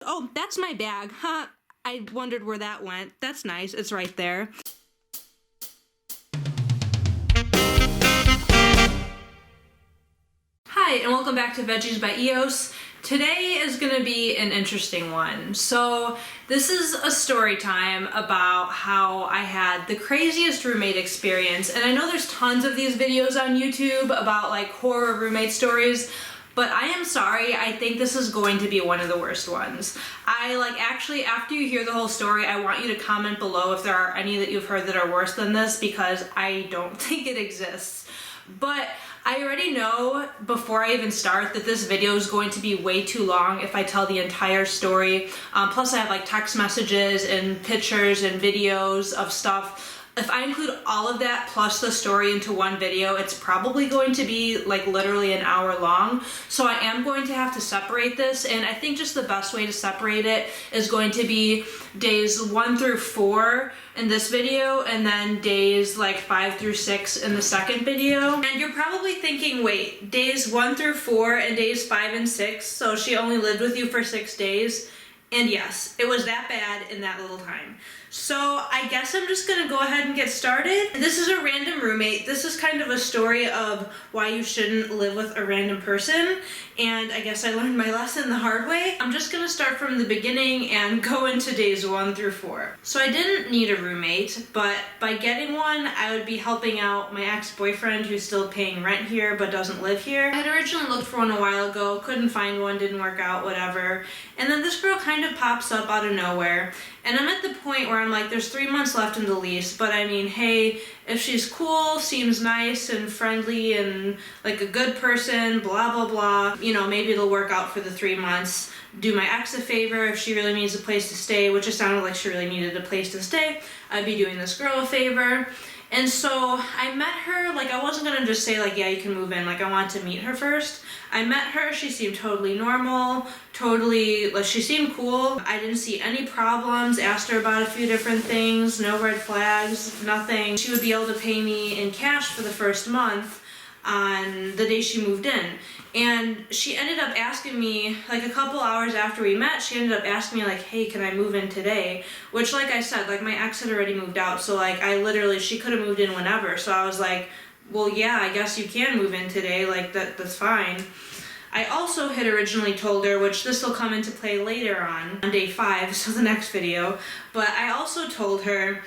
Oh, that's my bag. Huh. I wondered where that went. That's nice. It's right there. Hi, and welcome back to Veggies by EOS. Today is going to be an interesting one. So this is a story time about how I had the craziest roommate experience. And I know there's tons of these videos on YouTube about like horror roommate stories, but I am sorry, I think this is going to be one of the worst ones. Actually, after you hear the whole story, I want you to comment below if there are any that you've heard that are worse than this, because I don't think it exists. But I already know before I even start that this video is going to be way too long if I tell the entire story. Plus I have like text messages and pictures and videos of stuff. If I include all of that plus the story into one video, it's probably going to be like literally an hour long. So I am going to have to separate this, and I think just the best way to separate it is going to be days 1 through 4 in this video, and then days like 5 through 6 in the second video. And you're probably thinking, wait, days 1 through 4 and days 5 and 6, so she only lived with you for 6 days? And yes, it was that bad in that little time. So I guess I'm just gonna go ahead and get started. This is a random roommate. This is kind of a story of why you shouldn't live with a random person. And I guess I learned my lesson the hard way. I'm just gonna start from the beginning and go into days 1 through 4. So I didn't need a roommate, but by getting one, I would be helping out my ex-boyfriend who's still paying rent here but doesn't live here. I had originally looked for one a while ago, couldn't find one, didn't work out, whatever. And then this girl kind of pops up out of nowhere. And I'm at the point where I'm like, there's 3 months left in the lease, but I mean, hey, if she's cool, seems nice and friendly and like a good person, blah, blah, blah, you know, maybe it'll work out for the 3 months. Do my ex a favor if she really needs a place to stay, which it sounded like she really needed a place to stay. I'd be doing this girl a favor. And so I met her, like I wasn't gonna just say like, yeah, you can move in, like I wanted to meet her first. I met her, she seemed totally normal, like she seemed cool. I didn't see any problems, asked her about a few different things, no red flags, nothing. She would be able to pay me in cash for the first month on the day she moved in. And she ended up asking me, like a couple hours after we met, she ended up asking me like, hey, can I move in today? Which, like I said, like my ex had already moved out, so like she could have moved in whenever. So I was like, well, yeah, I guess you can move in today, like that's fine. I also had originally told her, which this will come into play later on day 5, so the next video, but I also told her,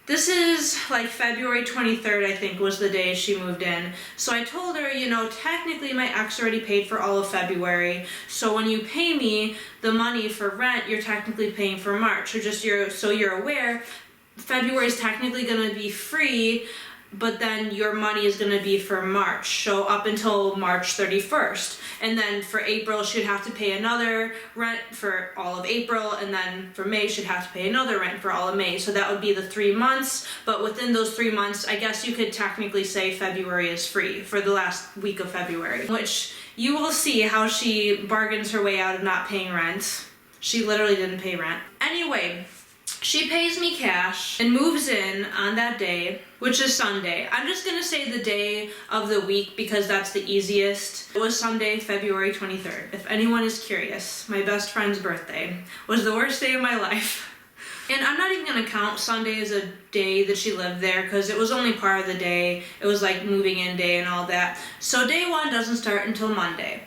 this is like February 23rd, I think, was the day she moved in. So I told her, you know, technically my ex already paid for all of February. So when you pay me the money for rent, you're technically paying for March. So you're aware, February is technically going to be free, but then your money is going to be for March, so up until March 31st. And then for April, she'd have to pay another rent for all of April, and then for May, she'd have to pay another rent for all of May. So that would be the 3 months, but within those 3 months, I guess you could technically say February is free for the last week of February, which you will see how she bargains her way out of not paying rent. She literally didn't pay rent. Anyway, she pays me cash and moves in on that day, which is Sunday. I'm just gonna say the day of the week because that's the easiest. It was Sunday, February 23rd. If anyone is curious, my best friend's birthday was the worst day of my life. And I'm not even gonna count Sunday as a day that she lived there because it was only part of the day. It was like moving in day and all that. So day 1 doesn't start until Monday.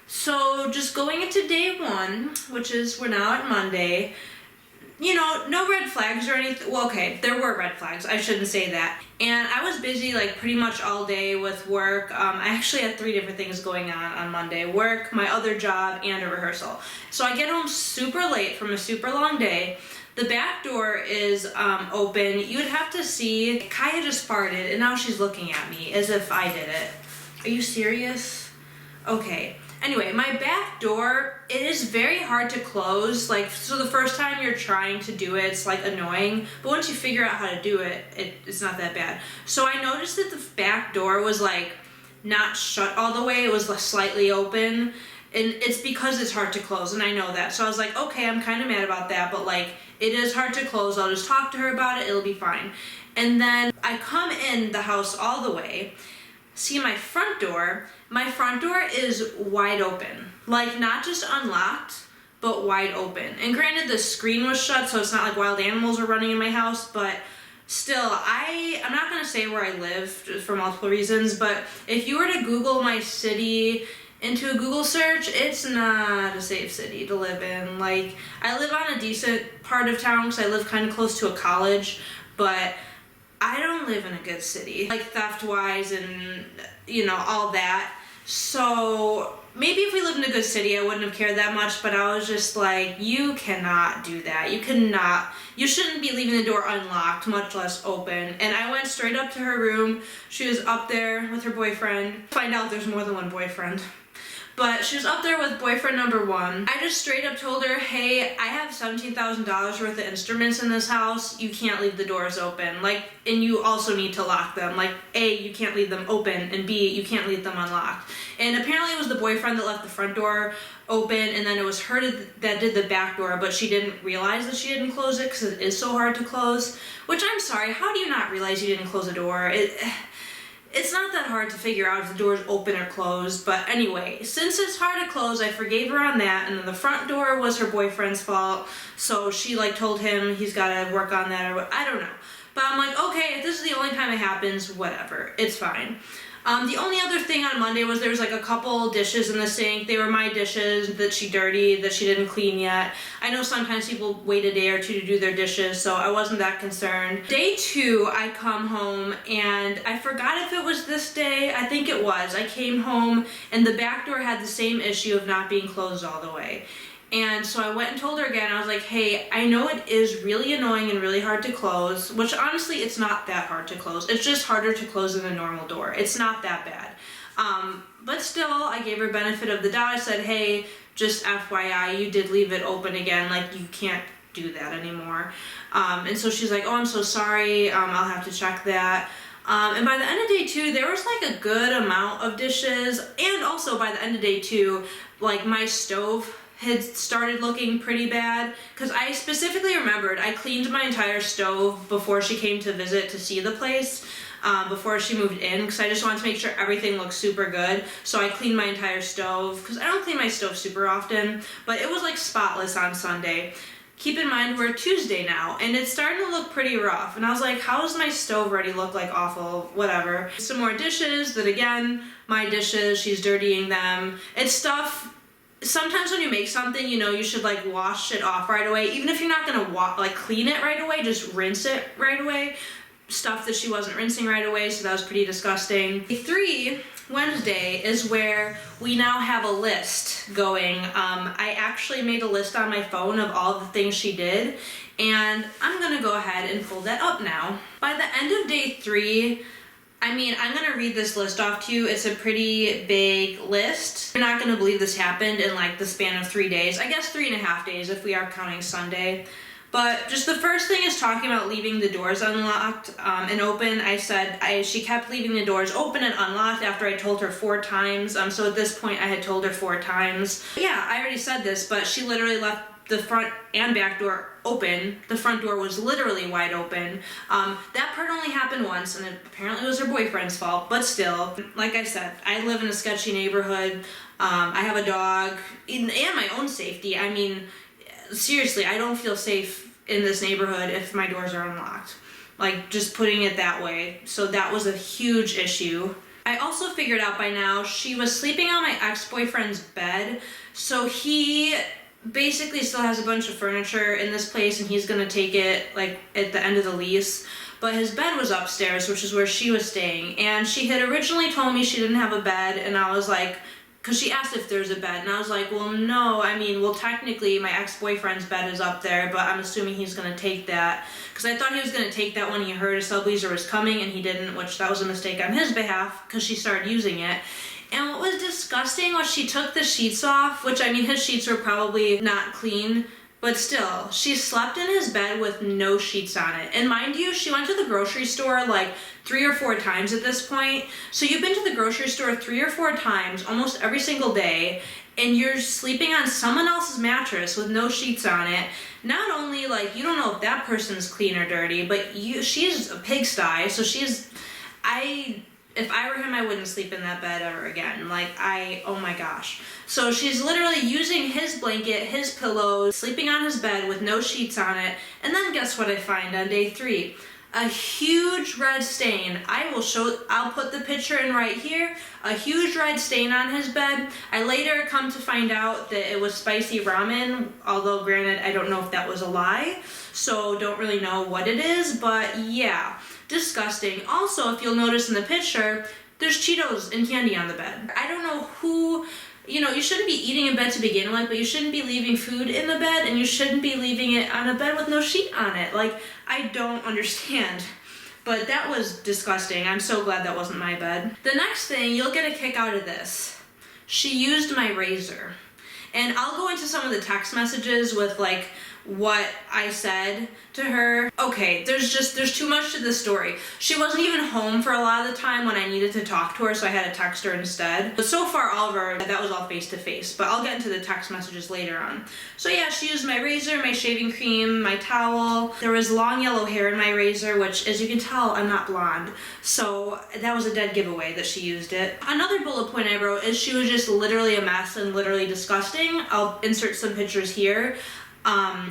So just going into day 1, which is, we're now at Monday, you know, no red flags or anything. Well, okay, there were red flags. I shouldn't say that. And I was busy like pretty much all day with work. I actually had 3 different things going on Monday. Work, my other job, and a rehearsal. So I get home super late from a super long day. The back door is open. You would have to see, Kaya just farted and now she's looking at me as if I did it. Are you serious? Okay. Anyway, my back door, it is very hard to close. Like, so the first time you're trying to do it, it's like annoying. But once you figure out how to do it, it's not that bad. So I noticed that the back door was like not shut all the way. It was like slightly open. And it's because it's hard to close, and I know that. So I was like, okay, I'm kind of mad about that, but like, it is hard to close. I'll just talk to her about it. It'll be fine. And then I come in the house all the way, see my front door is wide open. Like, not just unlocked, but wide open. And granted, the screen was shut, so it's not like wild animals are running in my house, but still, I'm not gonna say where I live just for multiple reasons, but if you were to Google my city into a Google search, it's not a safe city to live in. Like, I live on a decent part of town because I live kind of close to a college, but I don't live in a good city, like theft-wise and, you know, all that. So maybe if we lived in a good city, I wouldn't have cared that much, but I was just like, you cannot do that. You shouldn't be leaving the door unlocked, much less open. And I went straight up to her room. She was up there with her boyfriend. Find out there's more than one boyfriend. But she was up there with boyfriend number one. I just straight up told her, hey, I have $17,000 worth of instruments in this house. You can't leave the doors open. Like, and you also need to lock them. Like, A, you can't leave them open, and B, you can't leave them unlocked. And apparently it was the boyfriend that left the front door open, and then it was her that did the back door, but she didn't realize that she didn't close it because it is so hard to close. Which, I'm sorry, how do you not realize you didn't close the door? It's not that hard to figure out if the door's open or closed, but anyway, since it's hard to close, I forgave her on that, and then the front door was her boyfriend's fault, so she like told him he's gotta work on that or what, I don't know. But I'm like, okay, if this is the only time it happens, whatever, it's fine. The only other thing on Monday was there was like a couple dishes in the sink. They were my dishes that she dirtied, that she didn't clean yet. I know sometimes people wait a day or two to do their dishes, so I wasn't that concerned. Day 2, I come home, and I forgot if it was this day. I think it was. I came home, and the back door had the same issue of not being closed all the way. And so I went and told her again. I was like, hey, I know it is really annoying and really hard to close, which honestly, it's not that hard to close. It's just harder to close than a normal door. It's not that bad. But still, I gave her benefit of the doubt. I said, hey, just FYI, you did leave it open again. Like, you can't do that anymore. And so she's like, oh, I'm so sorry. I'll have to check that. And by the end of day 2, there was like a good amount of dishes. And also by the end of day 2, like my stove had started looking pretty bad, because I specifically remembered I cleaned my entire stove before she came to visit to see the place, before she moved in, because I just wanted to make sure everything looked super good. So I cleaned my entire stove, because I don't clean my stove super often, but it was like spotless on Sunday. Keep in mind we're Tuesday now, and it's starting to look pretty rough, and I was like, how does my stove already look like awful? Whatever. Some more dishes that, again, my dishes, she's dirtying them. It's stuff. Sometimes when you make something, you know, you should like wash it off right away. Even if you're not gonna like clean it right away, just rinse it right away. Stuff that she wasn't rinsing right away, so that was pretty disgusting. Day 3, Wednesday, is where we now have a list going. I actually made a list on my phone of all the things she did, and I'm gonna go ahead and pull that up now. By the end of day 3, I mean, I'm gonna read this list off to you. It's a pretty big list. You're not gonna believe this happened in like the span of 3 days. I guess 3.5 days if we are counting Sunday. But just the first thing is talking about leaving the doors unlocked and open. I said she kept leaving the doors open and unlocked after I told her 4 times. So at this point I had told her 4 times. Yeah, I already said this, but she literally left the front and back door open. The front door was literally wide open. That part only happened once, and it apparently was her boyfriend's fault, but still, like I said, I live in a sketchy neighborhood. I have a dog, and my own safety. I mean, seriously, I don't feel safe in this neighborhood if my doors are unlocked. Like, just putting it that way. So that was a huge issue. I also figured out by now she was sleeping on my ex-boyfriend's bed, so he basically still has a bunch of furniture in this place, and he's gonna take it like at the end of the lease. But his bed was upstairs, which is where she was staying, and she had originally told me she didn't have a bed, and I was like, because she asked if there's a bed, and I was like, well, no, I mean, well, technically my ex-boyfriend's bed is up there, but I'm assuming he's gonna take that, because I thought he was gonna take that when he heard a subleaser was coming, and he didn't, which that was a mistake on his behalf, because she started using it. And what was disgusting was she took the sheets off, which, I mean, his sheets were probably not clean, but still, she slept in his bed with no sheets on it. And mind you, she went to the grocery store like 3 or 4 times at this point. So you've been to the grocery store 3 or 4 times, almost every single day, and you're sleeping on someone else's mattress with no sheets on it. Not only, like, you don't know if that person's clean or dirty, but she's a pigsty, so if I were him, I wouldn't sleep in that bed ever again. Like, oh my gosh. So she's literally using his blanket, his pillows, sleeping on his bed with no sheets on it. And then guess what I find on day 3? A huge red stain. I'll put the picture in right here. A huge red stain on his bed. I later come to find out that it was spicy ramen, although granted, I don't know if that was a lie. So don't really know what it is, but yeah, disgusting. Also, if you'll notice in the picture, there's Cheetos and candy on the bed. I don't know who, you shouldn't be eating in bed to begin with, but you shouldn't be leaving food in the bed, and you shouldn't be leaving it on a bed with no sheet on it. Like, I don't understand. But that was disgusting. I'm so glad that wasn't my bed. The next thing, you'll get a kick out of this. She used my razor. And I'll go into some of the text messages with like what I said to her. Okay, there's too much to this story. She wasn't even home for a lot of the time when I needed to talk to her, so I had to text her instead. But so far, that was all face to face, but I'll get into the text messages later on. So yeah, she used my razor, my shaving cream, my towel. There was long yellow hair in my razor, which, as you can tell, I'm not blonde. So that was a dead giveaway that she used it. Another bullet point I wrote is she was just literally a mess and literally disgusting. I'll insert some pictures here.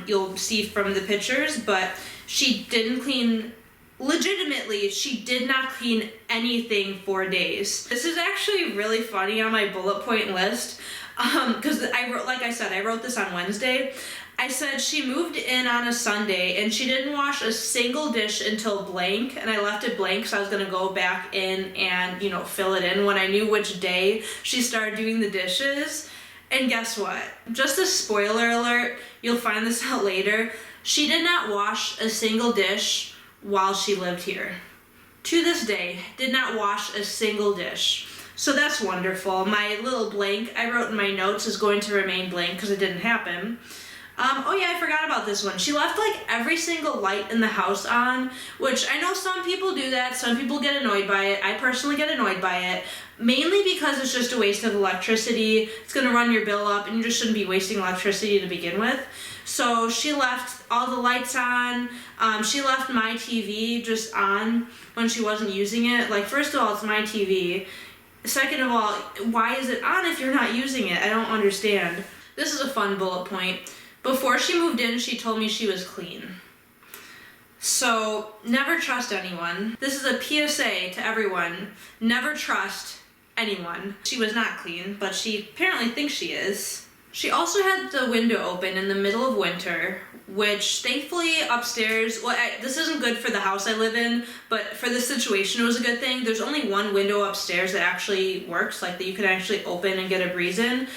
You'll see from the pictures, but she didn't clean, legitimately, she did not clean anything for days. This is actually really funny on my bullet point list, because I wrote this on Wednesday. I said she moved in on a Sunday and she didn't wash a single dish until blank, and I left it blank so I was gonna go back in and, fill it in when I knew which day she started doing the dishes. And guess what? Just a spoiler alert, you'll find this out later. She did not wash a single dish while she lived here. To this day, did not wash a single dish. So that's wonderful. My little blank I wrote in my notes is going to remain blank because it didn't happen. Oh yeah, I forgot about this one. She left like every single light in the house on, which I know some people do that. Some people get annoyed by it. I personally get annoyed by it, mainly because it's just a waste of electricity. It's gonna run your bill up, and you just shouldn't be wasting electricity to begin with. So she left all the lights on. She left my TV just on when she wasn't using it. Like, first of all, it's my TV. Second of all, why is it on if you're not using it? I don't understand. This is a fun bullet point. Before she moved in, she told me she was clean. So, never trust anyone. This is a PSA to everyone. Never trust anyone. She was not clean, but she apparently thinks she is. She also had the window open in the middle of winter, which thankfully upstairs, this isn't good for the house I live in, but for this situation it was a good thing. There's only one window upstairs that actually works, like that you can actually open and get a breeze in.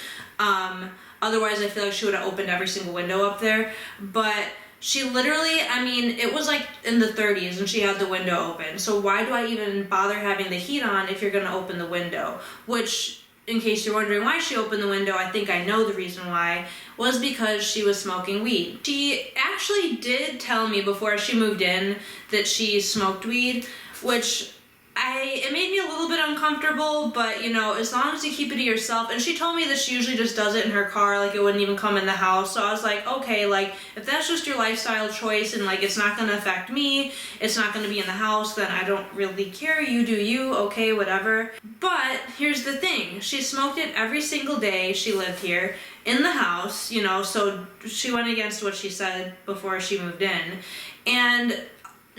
Otherwise, I feel like she would have opened every single window up there. But she literally, it was like in the 30s and she had the window open. So why do I even bother having the heat on if you're going to open the window? Which, in case you're wondering why she opened the window, I think I know the reason why, was because she was smoking weed. She actually did tell me before she moved in that she smoked weed, which it made me a little bit uncomfortable, but as long as you keep it to yourself. And she told me that she usually just does it in her car, like it wouldn't even come in the house. So I was like, okay, like if that's just your lifestyle choice and like it's not gonna affect me, it's not gonna be in the house, then I don't really care. You do you, okay, whatever. But here's the thing, she smoked it every single day she lived here in the house, so she went against what she said before she moved in. And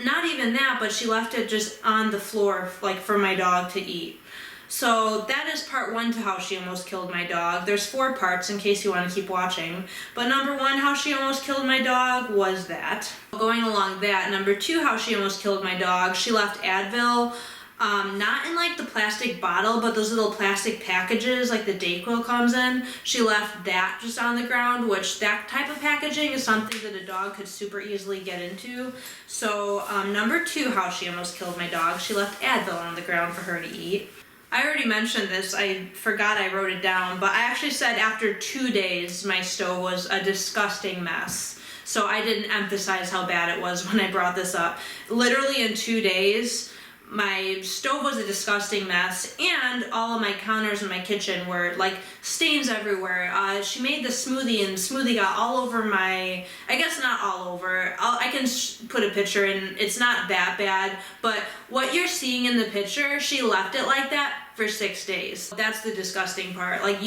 not even that, but she left it just on the floor, like for my dog to eat. So that is part 1 to how she almost killed my dog. There's 4 parts in case you want to keep watching. But number 1, how she almost killed my dog was that. Going along that, number 2, how she almost killed my dog, she left Advil, not in like the plastic bottle, but those little plastic packages like the Dayquil comes in. She left that just on the ground, which that type of packaging is something that a dog could super easily get into. So number 2, how she almost killed my dog, she left Advil on the ground for her to eat. I already mentioned this, I forgot I wrote it down, but I actually said after 2 days my stove was a disgusting mess. So I didn't emphasize how bad it was when I brought this up. Literally in 2 days, my stove was a disgusting mess, and all of my counters in my kitchen were like stains everywhere. She made the smoothie, and the smoothie got all over my, I guess not all over. I can put a picture in. It's not that bad, but what you're seeing in the picture, she left it like that for 6 days. That's the disgusting part. Like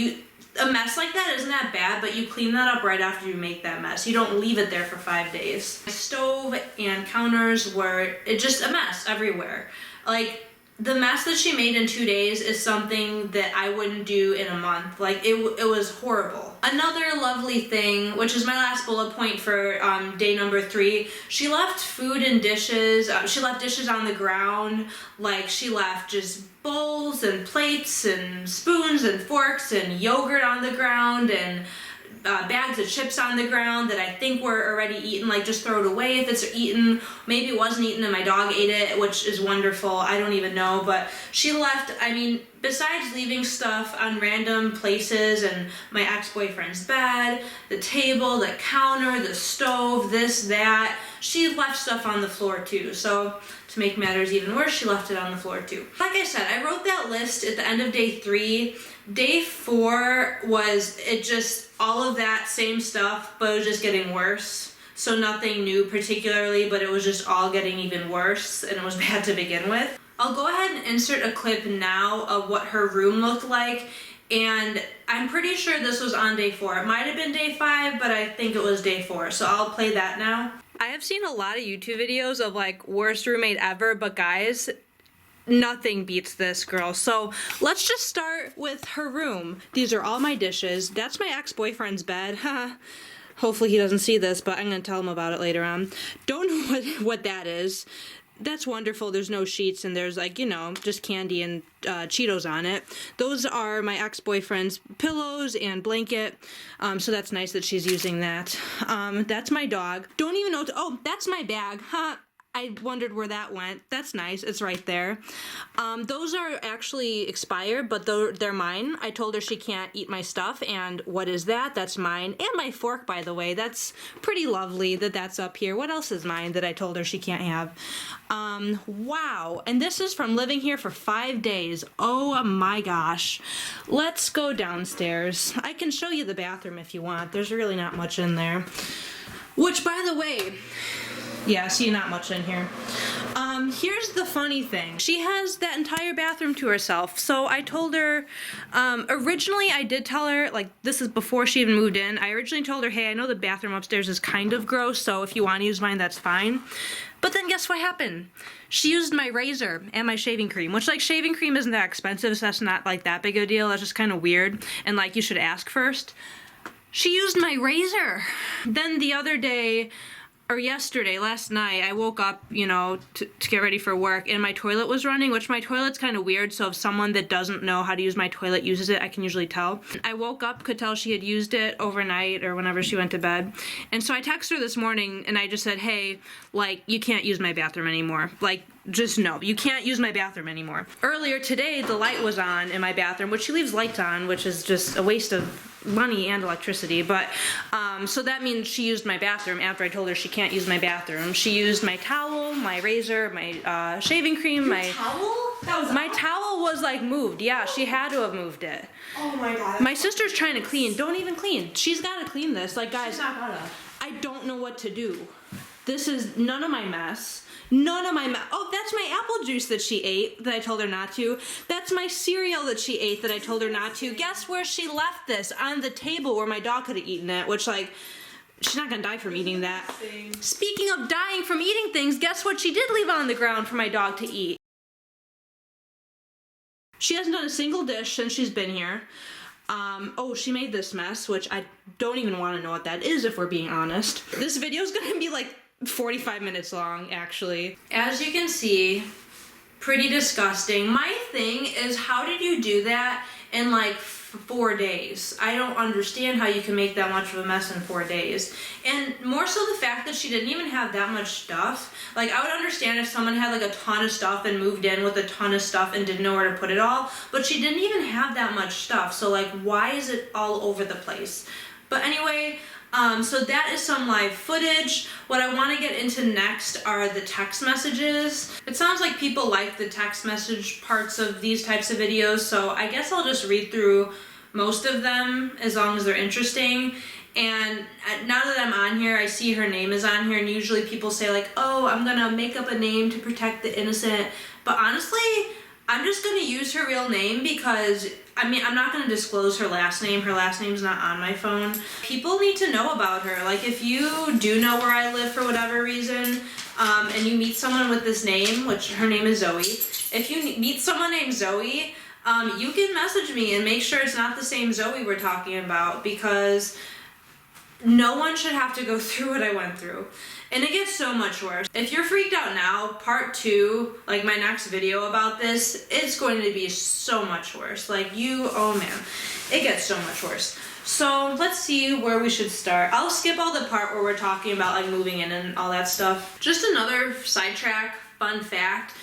a mess like that isn't that bad, but you clean that up right after you make that mess. You don't leave it there for 5 days. My stove and counters were just a mess everywhere. Like, the mess that she made in 2 days is something that I wouldn't do in a month. Like, it was horrible. Another lovely thing, which is my last bullet point for day number 3, she left food and dishes. She left dishes on the ground. Like, she left just bowls and plates and spoons and forks and yogurt on the ground and bags of chips on the ground that I think were already eaten. Like, just throw it away if it's eaten. Maybe it wasn't eaten and my dog ate it, which is wonderful. I don't even know, but she left, I mean, besides leaving stuff on random places and my ex-boyfriend's bed, the table, the counter, the stove, this, that, she left stuff on the floor too. So to make matters even worse, she left it on the floor too. Like I said, I wrote that list at the end of day 3. Day 4 was just all of that same stuff, but it was just getting worse. So nothing new particularly, but it was just all getting even worse, and it was bad to begin with. I'll go ahead and insert a clip now of what her room looked like, and I'm pretty sure this was on day 4. It might have been day 5, but I think it was day 4, so I'll play that now. I have seen a lot of YouTube videos of like worst roommate ever, but guys, nothing beats this girl. So let's just start with her room. These are all my dishes. That's my ex-boyfriend's bed. Hopefully he doesn't see this, but I'm gonna tell him about it later on. Don't know what that is. That's wonderful. There's no sheets and there's like, you know, just candy and Cheetos on it. Those are my ex-boyfriend's pillows and blanket. So that's nice that she's using that. That's my dog. Don't even know. Oh, that's my bag. I wondered where that went. That's nice. It's right there. Those are actually expired, but they're mine. I told her she can't eat my stuff, and what is that? That's mine. And my fork, by the way. That's pretty lovely that that's up here. What else is mine that I told her she can't have? Wow. And this is from living here for 5 days. Oh my gosh. Let's go downstairs. I can show you the bathroom if you want. There's really not much in there. Which, by the way, yeah, see, not much in here. Here's the funny thing. She has that entire bathroom to herself. So I told her, originally I did tell her, like, this is before she even moved in. I originally told her, hey, I know the bathroom upstairs is kind of gross, so if you want to use mine, that's fine. But then guess what happened? She used my razor and my shaving cream, which, like, shaving cream isn't that expensive, so that's not, like, that big a deal. That's just kind of weird. And, like, you should ask first. She used my razor. Then the other day, or yesterday, last night, I woke up, you know, to get ready for work, and my toilet was running, which my toilet's kind of weird, so if someone that doesn't know how to use my toilet uses it, I can usually tell. I woke up, could tell she had used it overnight or whenever she went to bed, and so I texted her this morning, and I just said, hey, like, you can't use my bathroom anymore. Like, just no, you can't use my bathroom anymore. Earlier today, the light was on in my bathroom, which she leaves lights on, which is just a waste of money and electricity, but so that means she used my bathroom after I told her she can't use my bathroom. She used my towel, my razor, my shaving cream, my towel? My towel was like moved. Yeah, she had to have moved it. Oh my god. My sister's trying to clean. Don't even clean. She's got to clean this. Like, guys, she's not gonna. I don't know what to do. This is none of my mess. None of my oh, that's my apple juice that she ate that I told her not to. That's my cereal that she ate that I told her not to. Guess where she left this? On the table where my dog could have eaten it, which, like, she's not gonna die from eating that. Speaking of dying from eating things, guess what she did leave on the ground for my dog to eat? She hasn't done a single dish since she's been here. Oh, she made this mess, which I don't even want to know what that is if we're being honest. This video is gonna be like 45 minutes long, actually. As you can see, pretty disgusting. My thing is, how did you do that in like 4 days? I don't understand how you can make that much of a mess in 4 days. And more so the fact that she didn't even have that much stuff. Like, I would understand if someone had like a ton of stuff and moved in with a ton of stuff and didn't know where to put it all, but she didn't even have that much stuff. So, like, why is it all over the place? But anyway, So that is some live footage. What I want to get into next are the text messages. It sounds like people like the text message parts of these types of videos, so I guess I'll just read through most of them as long as they're interesting. And now that I'm on here, I see her name is on here, and usually people say like, oh, I'm gonna make up a name to protect the innocent. But honestly, I'm just gonna use her real name because, I mean, I'm not gonna disclose her last name. Her last name's not on my phone. People need to know about her. Like, if you do know where I live for whatever reason, and you meet someone with this name, which her name is Zoe, if you meet someone named Zoe, you can message me and make sure it's not the same Zoe we're talking about, because no one should have to go through what I went through. And it gets so much worse. If you're freaked out now, part 2, like my next video about this, it's going to be so much worse. Like oh man, it gets so much worse. So let's see where we should start. I'll skip all the part where we're talking about like moving in and all that stuff. Just another sidetrack, fun fact.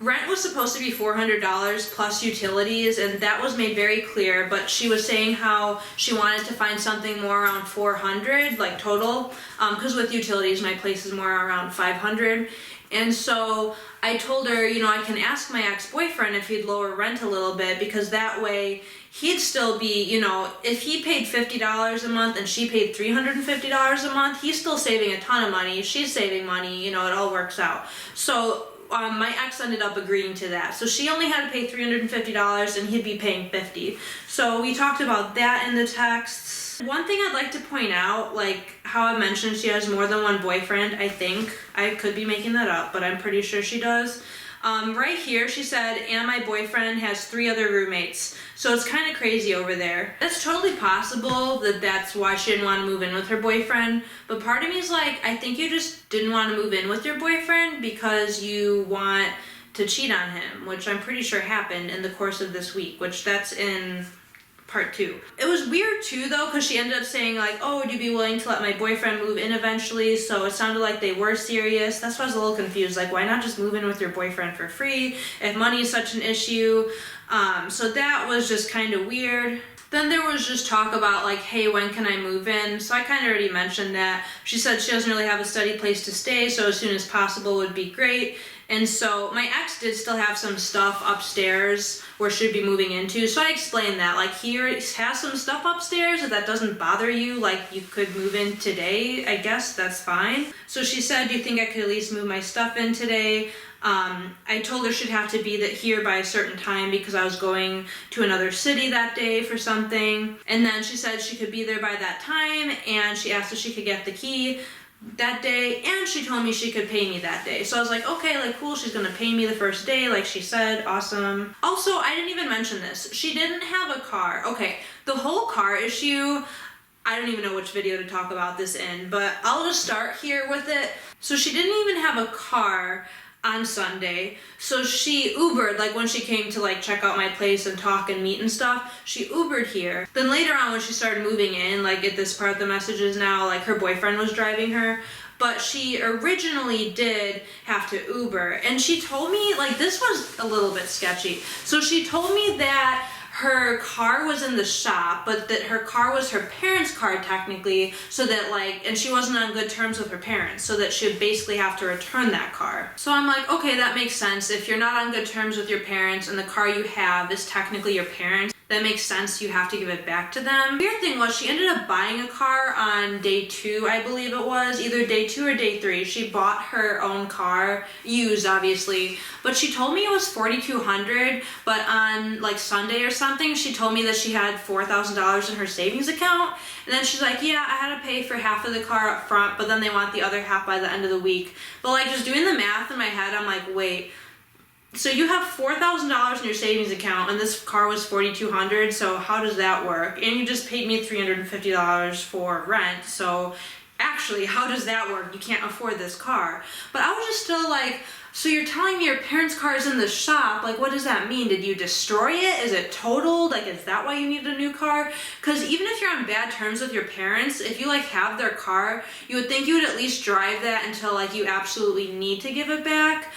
Rent was supposed to be $400 plus utilities, and that was made very clear, but she was saying how she wanted to find something more around $400, like total, because with utilities, my place is more around $500. And so I told her, you know, I can ask my ex-boyfriend if he'd lower rent a little bit, because that way he'd still be, you know, if he paid $50 a month and she paid $350 a month, he's still saving a ton of money, she's saving money, you know, it all works out. So my ex ended up agreeing to that. So she only had to pay $350 and he'd be paying $50. So we talked about that in the texts. One thing I'd like to point out, like how I mentioned she has more than one boyfriend, I think. I could be making that up, but I'm pretty sure she does. Right here she said, and my boyfriend has 3 other roommates. So it's kind of crazy over there. It's totally possible that that's why she didn't want to move in with her boyfriend. But part of me is like, I think you just didn't want to move in with your boyfriend because you want to cheat on him, which I'm pretty sure happened in the course of this week, which that's in part 2. It was weird too though, because she ended up saying like, oh, would you be willing to let my boyfriend move in eventually? So it sounded like they were serious. That's why I was a little confused. Like, why not just move in with your boyfriend for free if money is such an issue? So that was just kind of weird. Then there was just talk about like, hey, when can I move in? So I kind of already mentioned that. She said she doesn't really have a steady place to stay, so as soon as possible would be great. And so my ex did still have some stuff upstairs where she'd be moving into. So I explained that, like, he has some stuff upstairs. If that doesn't bother you, like, you could move in today, I guess that's fine. So she said, do you think I could at least move my stuff in today? I told her she'd have to be here by a certain time because I was going to another city that day for something. And then she said she could be there by that time, and she asked if she could get the key that day, and she told me she could pay me that day. So I was like, okay, like, cool, she's gonna pay me the first day, like she said, awesome. Also, I didn't even mention this. She didn't have a car. Okay, the whole car issue, I don't even know which video to talk about this in, but I'll just start here with it. So she didn't even have a car on Sunday, so she Ubered, like when she came to like check out my place and talk and meet and stuff, she Ubered here. Then later on when she started moving in, like at this part of the messages now, like her boyfriend was driving her, but she originally did have to Uber. And she told me, like, this was a little bit sketchy. So she told me that her car was in the shop, but that her car was her parents' car technically, so that like, and she wasn't on good terms with her parents, so that she would basically have to return that car. So I'm like, okay, that makes sense. If you're not on good terms with your parents and the car you have is technically your parents', that makes sense, you have to give it back to them. The weird thing was she ended up buying a car on day 2, I believe it was, either day 2 or day 3. She bought her own car, used obviously, but she told me it was $4,200, but on like Sunday or something, she told me that she had $4,000 in her savings account, and then she's like, yeah, I had to pay for half of the car up front, but then they want the other half by the end of the week. But like, just doing the math in my head, I'm like, wait, so you have $4,000 in your savings account and this car was $4,200, so how does that work? And you just paid me $350 for rent, so actually, how does that work? You can't afford this car. But I was just still like, so you're telling me your parents' car is in the shop, like what does that mean? Did you destroy it? Is it totaled? Like, is that why you need a new car? Because even if you're on bad terms with your parents, if you like have their car, you would think you would at least drive that until like you absolutely need to give it back.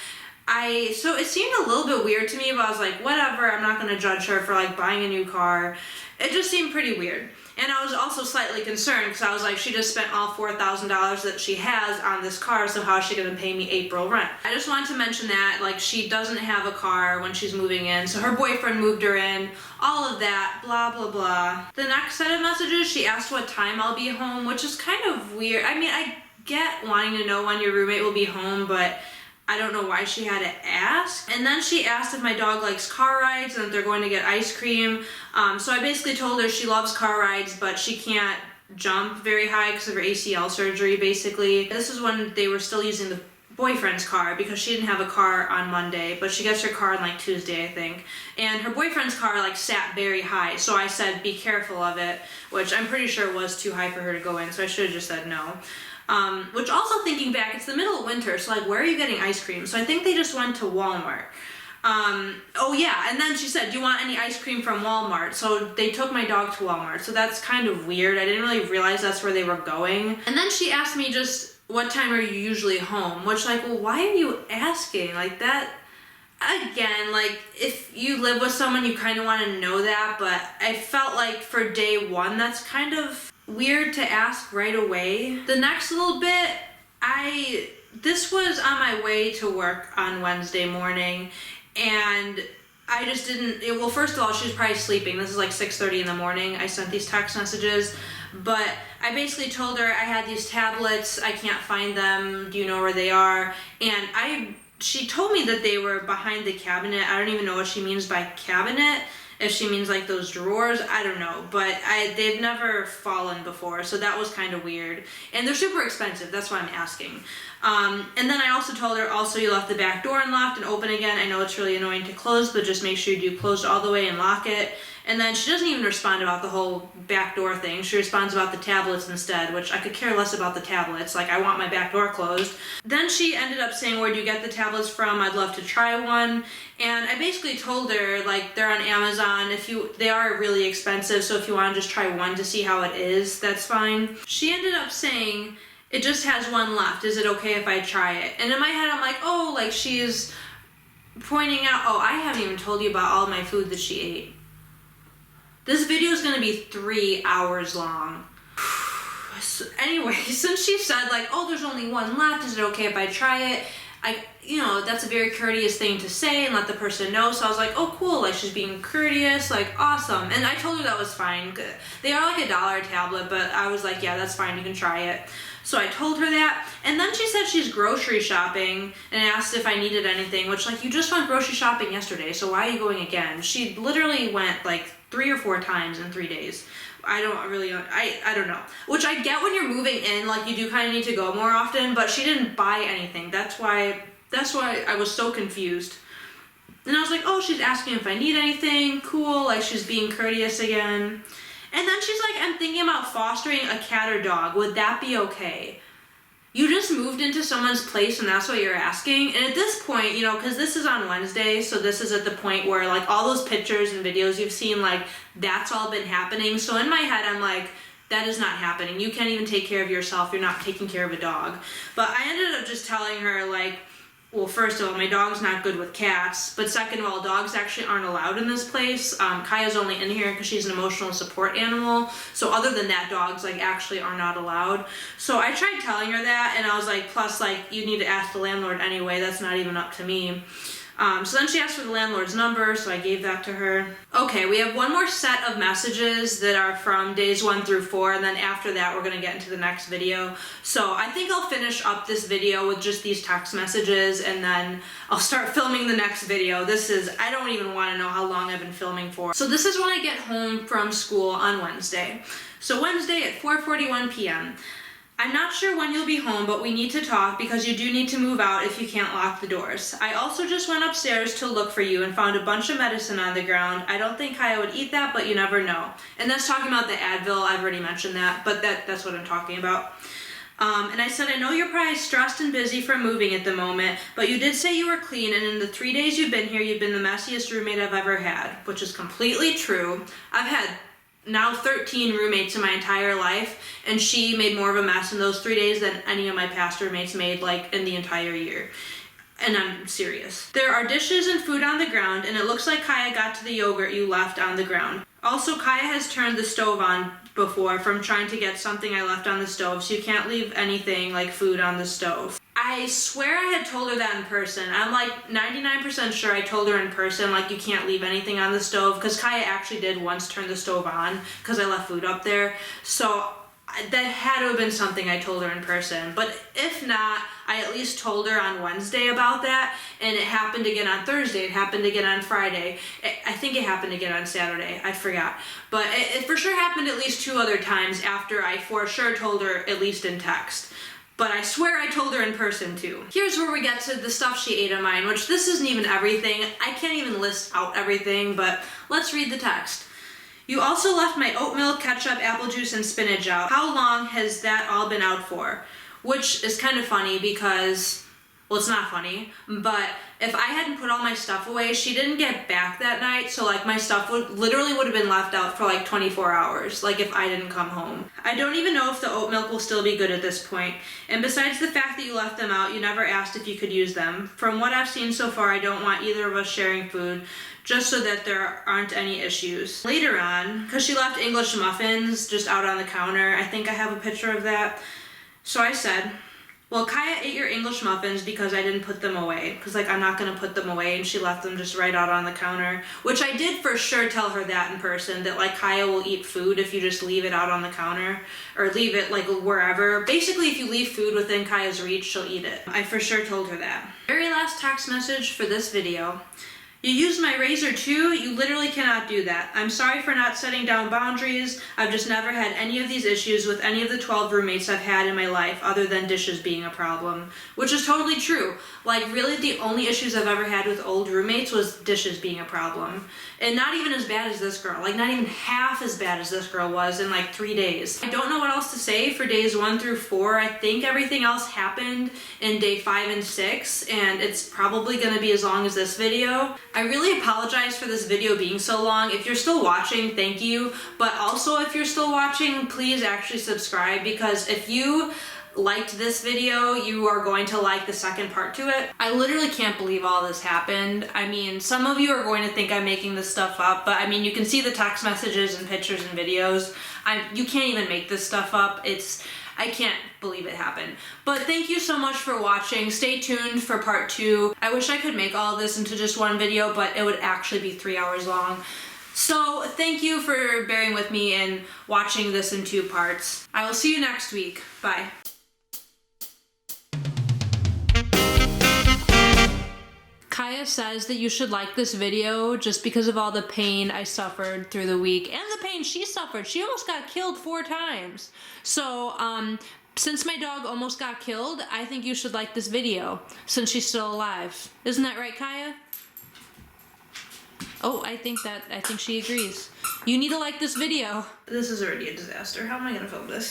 So it seemed a little bit weird to me, but I was like, whatever, I'm not gonna judge her for like buying a new car. It just seemed pretty weird. And I was also slightly concerned because I was like, she just spent all $4,000 that she has on this car, so how is she gonna pay me April rent? I just wanted to mention that, like, she doesn't have a car when she's moving in, so her boyfriend moved her in, all of that, blah, blah, blah. The next set of messages, she asked what time I'll be home, which is kind of weird. I mean, I get wanting to know when your roommate will be home, but I don't know why she had to ask. And then she asked if my dog likes car rides and if they're going to get ice cream. So I basically told her she loves car rides, but she can't jump very high because of her ACL surgery, basically. This is when they were still using the boyfriend's car because she didn't have a car on Monday, but she gets her car on like Tuesday, I think. And her boyfriend's car like sat very high, so I said be careful of it, which I'm pretty sure was too high for her to go in, so I should have just said no. Which also thinking back, it's the middle of winter, so like, where are you getting ice cream? So I think they just went to Walmart. Oh yeah, and then she said, do you want any ice cream from Walmart? So they took my dog to Walmart, so that's kind of weird. I didn't really realize that's where they were going. And then she asked me just, what time are you usually home? Which, like, well, why are you asking? Like, that, again, like, if you live with someone, you kind of want to know that, but I felt like for day one, that's kind of weird to ask right away. The next little bit, this was on my way to work on Wednesday morning, and I just didn't, well, first of all, she was probably sleeping. This is like 6:30 in the morning. I sent these text messages, but I basically told her I had these tablets, I can't find them, do you know where they are? And she told me that they were behind the cabinet. I don't even know what she means by cabinet. If she means like those drawers, I don't know, but they've never fallen before, so that was kind of weird. And they're super expensive, that's why I'm asking. And then I also told her, also you left the back door unlocked and open again. I know it's really annoying to close, but just make sure you do close all the way and lock it. And then she doesn't even respond about the whole back door thing. She responds about the tablets instead, which I could care less about the tablets. Like, I want my back door closed. Then she ended up saying, where'd you get the tablets from? I'd love to try one. And I basically told her, like, they're on Amazon. They are really expensive, so if you want to just try one to see how it is, that's fine. She ended up saying, it just has one left. Is it okay if I try it? And in my head, I'm like, oh, like, she's pointing out, oh, I haven't even told you about all my food that she ate. This video is going to be 3 hours long. Anyway, since she said, like, oh, there's only one left, is it okay if I try it? That's a very courteous thing to say and let the person know. So I was like, oh, cool, like, she's being courteous, like, awesome. And I told her that was fine. They are like $1 a tablet, but I was like, yeah, that's fine, you can try it. So I told her that, and then she said she's grocery shopping and asked if I needed anything, which, like, you just went grocery shopping yesterday, so why are you going again? She literally went, like, 3 or 4 times in 3 days. I don't know. Which I get when you're moving in, like, you do kind of need to go more often, but she didn't buy anything. That's why I was so confused. And I was like, oh, she's asking if I need anything, cool, like, she's being courteous again. And then she's like, I'm thinking about fostering a cat or dog. Would that be okay? You just moved into someone's place and that's what you're asking? And at this point, because this is on Wednesday, so this is at the point where, like, all those pictures and videos you've seen, like, that's all been happening. So in my head, I'm like, that is not happening. You can't even take care of yourself. You're not taking care of a dog. But I ended up just telling her, like, well, first of all, my dog's not good with cats, but second of all, dogs actually aren't allowed in this place. Kaya's only in here because she's an emotional support animal, so other than that, dogs, like, actually are not allowed. So I tried telling her that, and I was like, plus, like, you need to ask the landlord anyway, that's not even up to me. So then she asked for the landlord's number, so I gave that to her. Okay, we have one more set of messages that are from days 1 through 4, and then after that we're gonna get into the next video. So I think I'll finish up this video with just these text messages, and then I'll start filming the next video. I don't even wanna know how long I've been filming for. So this is when I get home from school on Wednesday. So Wednesday at 4:41 p.m. I'm not sure when you'll be home, but we need to talk because you do need to move out if you can't lock the doors. I also just went upstairs to look for you and found a bunch of medicine on the ground. I don't think Kaya would eat that, but you never know. And that's talking about the Advil. I've already mentioned that, but that's what I'm talking about. And I said, I know you're probably stressed and busy from moving at the moment, but you did say you were clean, and in the 3 days you've been here, you've been the messiest roommate I've ever had, which is completely true. I've had now 13 roommates in my entire life, and she made more of a mess in those 3 days than any of my past roommates made, like, in the entire year. And I'm serious. There are dishes and food on the ground, and it looks like Kaya got to the yogurt you left on the ground. Also, Kaya has turned the stove on before from trying to get something I left on the stove, so you can't leave anything like food on the stove. I swear I had told her that in person. I'm like 99% sure I told her in person, like, you can't leave anything on the stove, because Kaya actually did once turn the stove on because I left food up there. So that had to have been something I told her in person. But if not, I at least told her on Wednesday about that, and it happened again on Thursday, it happened again on Friday, I think it happened again on Saturday, I forgot. But it for sure happened at least 2 other times after I for sure told her, at least in text. But I swear I told her in person too. Here's where we get to the stuff she ate of mine, which this isn't even everything. I can't even list out everything, but let's read the text. You also left my oat milk, ketchup, apple juice, and spinach out. How long has that all been out for? Which is kind of funny because, well, it's not funny, but if I hadn't put all my stuff away, she didn't get back that night, so like my stuff would have been left out for like 24 hours, like if I didn't come home. I don't even know if the oat milk will still be good at this point. And besides the fact that you left them out, you never asked if you could use them. From what I've seen so far, I don't want either of us sharing food, just so that there aren't any issues. Later on, because she left English muffins just out on the counter, I think I have a picture of that. So I said, well, Kaya ate your English muffins because I didn't put them away. Because, like, I'm not going to put them away, and she left them just right out on the counter. Which I did for sure tell her that in person, that, like, Kaya will eat food if you just leave it out on the counter. Or leave it, like, wherever. Basically, if you leave food within Kaya's reach, she'll eat it. I for sure told her that. Very last text message for this video. You used my razor too? You literally cannot do that. I'm sorry for not setting down boundaries. I've just never had any of these issues with any of the 12 roommates I've had in my life other than dishes being a problem. Which is totally true. Like, really the only issues I've ever had with old roommates was dishes being a problem. And not even as bad as this girl. Like, not even half as bad as this girl was in like 3 days. I don't know what else to say for days 1 through 4. I think everything else happened in day 5 and 6, and it's probably gonna be as long as this video. I really apologize for this video being so long. If you're still watching, thank you. But also, if you're still watching, please actually subscribe, because if you liked this video, you are going to like the second part to it. I literally can't believe all this happened. I mean, some of you are going to think I'm making this stuff up, but I mean, you can see the text messages and pictures and videos. You can't even make this stuff up. I can't believe it happened. But thank you so much for watching. Stay tuned for part 2. I wish I could make all of this into just one video, but it would actually be 3 hours long. So thank you for bearing with me and watching this in 2 parts. I will see you next week. Bye. Kaya says that you should like this video just because of all the pain I suffered through the week and the pain she suffered. She almost got killed 4 times. So, since my dog almost got killed, I think you should like this video since she's still alive. Isn't that right, Kaya? Oh, I think she agrees. You need to like this video. This is already a disaster. How am I gonna film this?